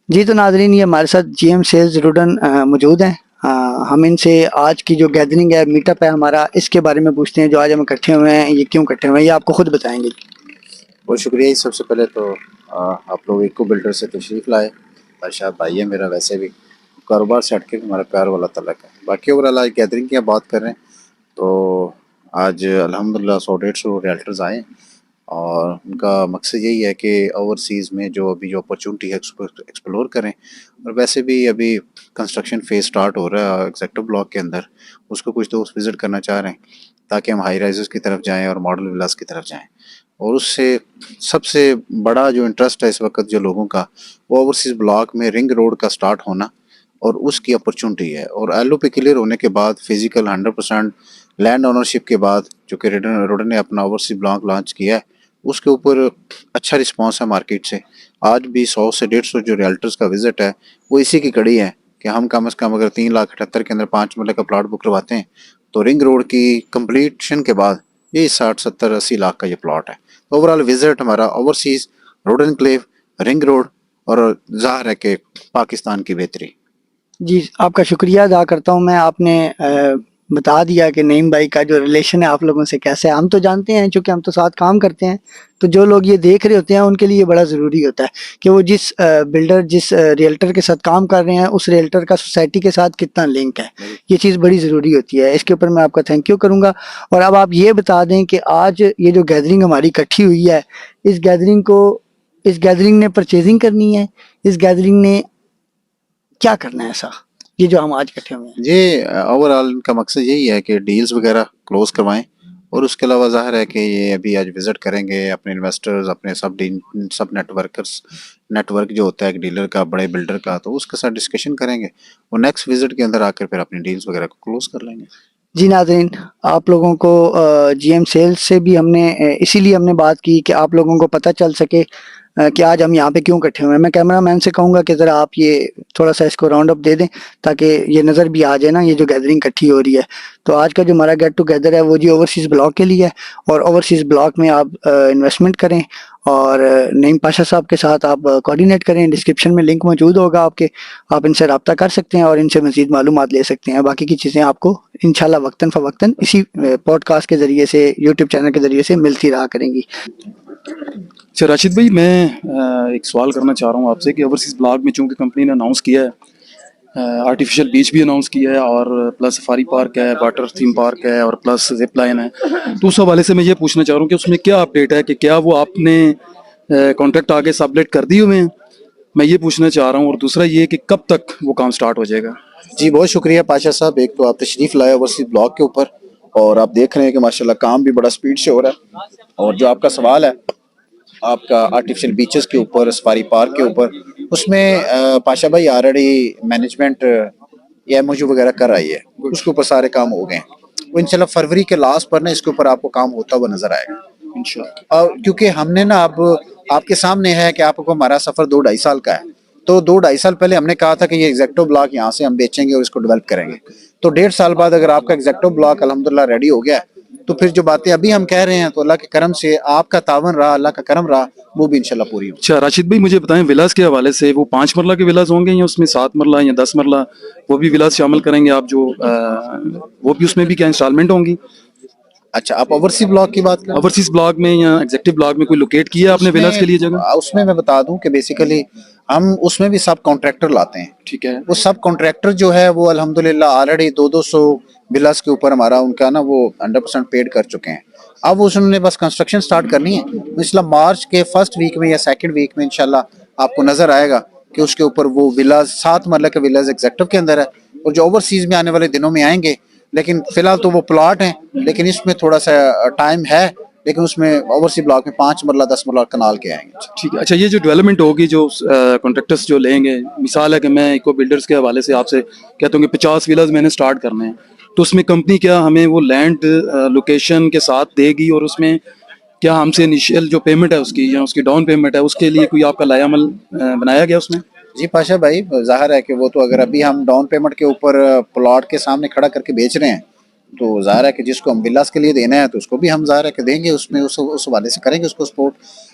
जी तो नाज़रीन, ये हमारे साथ जीएम सेल्स रुडन मौजूद हैं। हम इनसे आज की जो गैदरिंग है, मीटअप है हमारा, इसके बारे में पूछते हैं। जो आज हम इकट्ठे हुए हैं, ये क्यों इकट्ठे हुए हैं, ये आपको खुद बताएंगे। बहुत शुक्रिया जी। सबसे पहले तो आप लोग इको बिल्डर से तशरीफ़ लाए। बादशाह भाई है मेरा, वैसे भी कारोबार से हटके हमारा प्यार वाला तलक है। बाकी ओवरऑल आज गैदरिंग की आप बात कर रहे हैं तो आज अल्हम्दुलिल्लाह 100-150 रियल्टर्स आए हैं और उनका मकसद यही है कि ओवरसीज़ में जो अभी जो अपॉर्चुनिटी है उसको एक्सप्लोर करें। और वैसे भी अभी कंस्ट्रक्शन फेज़ स्टार्ट हो रहा है एग्जेक्टिव ब्लॉक के अंदर, उसको कुछ दोस्त विज़िट करना चाह रहे हैं ताकि हम हाई राइज़ेस की तरफ जाएँ और मॉडल विलास की तरफ जाएँ। और उससे सबसे बड़ा जो इंटरेस्ट है इस वक्त जो लोगों का, वो ओवरसीज़ ब्लॉक में रिंग रोड का स्टार्ट होना और उसकी अपॉर्चुनिटी है। और एलओपी क्लियर होने के बाद फिजिकल 100% लैंड ओनरशिप के बाद जो कि रोडन ने अपना ओवरसीज़ ब्लॉक लॉन्च किया है, उसके ऊपर अच्छा रिस्पांस है मार्केट से। आज भी 100 से 150 जो रियल्टर्स का विजिट है वो इसी की कड़ी है कि हम कम से कम अगर 3,78,000 के अंदर 5 मरले का प्लॉट बुक करवाते हैं तो रिंग रोड की कंप्लीशन के बाद ये 60-70-80 लाख का ये प्लॉट है। ओवरऑल विजिट हमारा overseas road enclave, ring road और ज़ाहिर है कि पाकिस्तान की बेहतरी। जी, आपका शुक्रिया अदा करता हूँ मैं। आपने बता दिया कि नईम भाई का जो रिलेशन है आप लोगों से कैसा है। हम तो जानते हैं, चूँकि हम तो साथ काम करते हैं, तो जो लोग ये देख रहे होते हैं उनके लिए बड़ा ज़रूरी होता है कि वो जिस बिल्डर, जिस रियल्टर के साथ काम कर रहे हैं, उस रियल्टर का सोसाइटी के साथ कितना लिंक है। ये चीज़ बड़ी ज़रूरी होती है। इसके ऊपर मैं आपका थैंक यू करूँगा। और अब आप ये बता दें कि आज ये जो गैदरिंग हमारी इकट्ठी हुई है, इस गैदरिंग को इस गैदरिंग ने परचेज़िंग करनी है, इस गैदरिंग ने क्या करना है ऐसा, ये जो हम आज इकट्ठे हुए हैं? ये ओवरऑल इनका मकसद यही है कि डील्स वगैरह क्लोज करवाएं और उसके अलावा ज़ाहिर है कि ये अभी आज विज़िट करेंगे अपने इन्वेस्टर्स, अपने सब नेटवर्कर्स, नेटवर्क जो होता है एक डीलर का, बड़े बिल्डर का, तो उसके साथ डिस्कशन करेंगे और नेक्स्ट विज़िट के अंदर आकर फिर अपनी डील्स वगैरह को क्लोज कर लेंगे। जी नाज़रीन, आप लोगों को जीएम सेल्स से भी हमने इसीलिए हमने बात की कि आप लोगों को पता चल सके कि आज हम यहाँ पे क्यों इकट्ठे हुए हैं। मैं कैमरामैन से कहूँगा कि ज़रा आप ये थोड़ा-सा इसको राउंड अप दे दें, ताकि ये नज़र भी आ जाए ना, ये जो गैदरिंग इकट्ठी हो रही है। तो आज का जो हमारा गेट टुगेदर है वो जी ओवरसीज़ ब्लॉक के लिए है। और ओवरसीज़ ब्लॉक में आप इन्वेस्टमेंट करें और नईम पाशा साहब के साथ आप कोऑर्डिनेट करें। डिस्क्रिप्शन में लिंक मौजूद होगा आपके, आप इनसे राब्ता कर सकते हैं और इनसे मज़ीद मालूमात ले सकते हैं। बाकी की चीज़ें आपको इंशाल्लाह वक्तन फ़वक्तन इसी पॉडकास्ट के ज़रिए से, यूट्यूब चैनल के ज़रिए से मिलती रहा करेंगी। अच्छा राशिद भाई, मैं एक सवाल करना चाह रहा हूँ आपसे कि ओवरसीज़ ब्लॉक में चूंकि कंपनी ने अनाउंस किया है, आर्टिफिशियल बीच भी अनाउंस किया है और प्लस सफारी पार्क है, वाटर थीम पार्क है और प्लस जिप लाइन है, तो उस हवाले से मैं ये पूछना चाह रहा हूँ कि उसमें क्या अपडेट है, कि क्या वो आपने कॉन्ट्रैक्ट आगे सबमिट कर दिए हुए हैं, मैं ये पूछना चाह रहा हूँ। और दूसरा ये कि कब तक वो काम स्टार्ट हो जाएगा। जी बहुत शुक्रिया पाशा साहब, एक तो आप तशरीफ़ लाए ओवरसीज़ ब्लॉक के ऊपर और आप देख रहे हैं कि माशाल्लाह काम भी बड़ा स्पीड से हो रहा है। और जो आपका सवाल है आपका आर्टिफिशियल बीचेस के ऊपर, सफारी पार्क के ऊपर, उसमें पाशा भाई ऑलरेडी मैनेजमेंट ये एमओयू वगैरह कर रही है, उसके ऊपर सारे काम हो गए हैं। वो इंशाल्लाह फरवरी के लास्ट पर ना इसके ऊपर आपको काम होता हुआ नजर आएगा इंशाल्लाह। और क्योंकि हमने ना अब आपके सामने है कि आपको हमारा सफर 2-2.5 साल का है, तो 2-2.5 साल पहले हमने कहा था कि ये एग्जेक्टिव ब्लॉक यहाँ से हम बेचेंगे और इसको डेवलप करेंगे। तो 1.5 साल बाद अगर आपका एग्जेक्टिव ब्लॉक अल्हम्दुलिल्लाह रेडी हो गया तो फिर जो बातें अभी हम कह रहे हैं तो अल्लाह के करम से आपका तावन रहा, अल्लाह का करम रहा, वो भी इंशाल्लाह पूरी हो। अच्छा राशिद भाई, मुझे बताएं विलास के हवाले से, वो 5 मरला के विलास होंगे या उसमें 7 मरला या 10 मरला, वो भी विलास शामिल करेंगे आप? जो वो भी, उसमें भी क्या इंस्टॉलमेंट होंगी? अच्छा, आप ओवरसी ब्लॉक की बात करें? ओवरसीज ब्लॉक में या एग्जेक्टिव ब्लॉक में कोई लोकेट किया आपने विलास के लिए जगह? उसमें मैं बता दूं कि बेसिकली हम उसमें भी सब कॉन्ट्रैक्टर लाते हैं। ठीक है। वो सब कॉन्ट्रैक्टर जो है वो अल्हम्दुलिल्लाह ऑलरेडी 200 विलास के ऊपर हमारा उनका ना वो 100% पेड कर चुके हैं। अब उन्होंने बस कंस्ट्रक्शन स्टार्ट करनी है। इंशाल्लाह मार्च के फर्स्ट वीक में या सेकंड वीक में इंशाल्लाह आपको नजर आएगा कि उसके ऊपर वो विलास 7 मरला के विलास एग्जेक्टिव के अंदर है और जो ओवरसीज में आने वाले दिनों में आएंगे। लेकिन फिलहाल तो वो प्लॉट हैं, लेकिन इसमें थोड़ा सा टाइम है, लेकिन उसमें ओवरसी ब्लॉक में 5 मरला 10 मरला कनाल के आएंगे। ठीक है। अच्छा, ये जो डेवलपमेंट होगी, जो कॉन्ट्रैक्टर्स जो लेंगे, मिसाल है कि मैं इको बिल्डर्स के हवाले से आपसे कहता हूँ कि 50 विलास मैंने स्टार्ट करने हैं, तो उसमें कंपनी क्या हमें वो लैंड लोकेशन के साथ देगी और उसमें क्या हमसे इनिशियल जो पेमेंट है उसकी या उसकी डाउन पेमेंट है, उसके लिए कोई आपका लायामल बनाया गया उसमें? जी पाशा भाई, जाहिर है कि वो तो अगर अभी हम डाउन पेमेंट के ऊपर प्लॉट के सामने खड़ा करके बेच रहे हैं तो ज़ाहिर है कि जिसको हम विलास के लिए देना है तो उसको भी हम ज़ाहिर है कि देंगे, उसमें उस हवाले से करेंगे उसको सपोर्ट।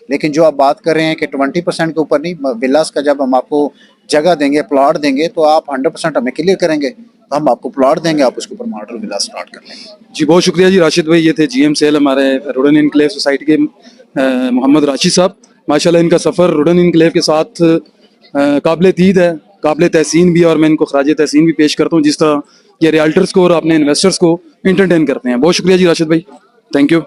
लेकिन जो आप बात कर रहे हैं कि 20% के ऊपर नहीं, विलास का जब हम आपको जगह देंगे, प्लॉट देंगे, तो आप 100% हमें क्लियर करेंगे, तो हम आपको प्लॉट देंगे, आप उसके ऊपर मॉडल विला स्टार्ट कर लेंगे। जी बहुत शुक्रिया जी राशिद भाई। ये थे जीएम सेल हमारे रुडन इनक्लेव सोसाइटी के मोहम्मद राशिद साहब। माशाल्लाह इनका सफ़र रुडन इनक्लेव के साथ काबिल तीद है, काबिल तहसीन भी, और मैं इनको खराज तहसीन भी पेश करता हूँ जिस तरह ये रियल्टर्स को और अपने इन्वेस्टर्स को इंटरटेन करते हैं। बहुत शुक्रिया जी राशिद भाई, थैंक यू।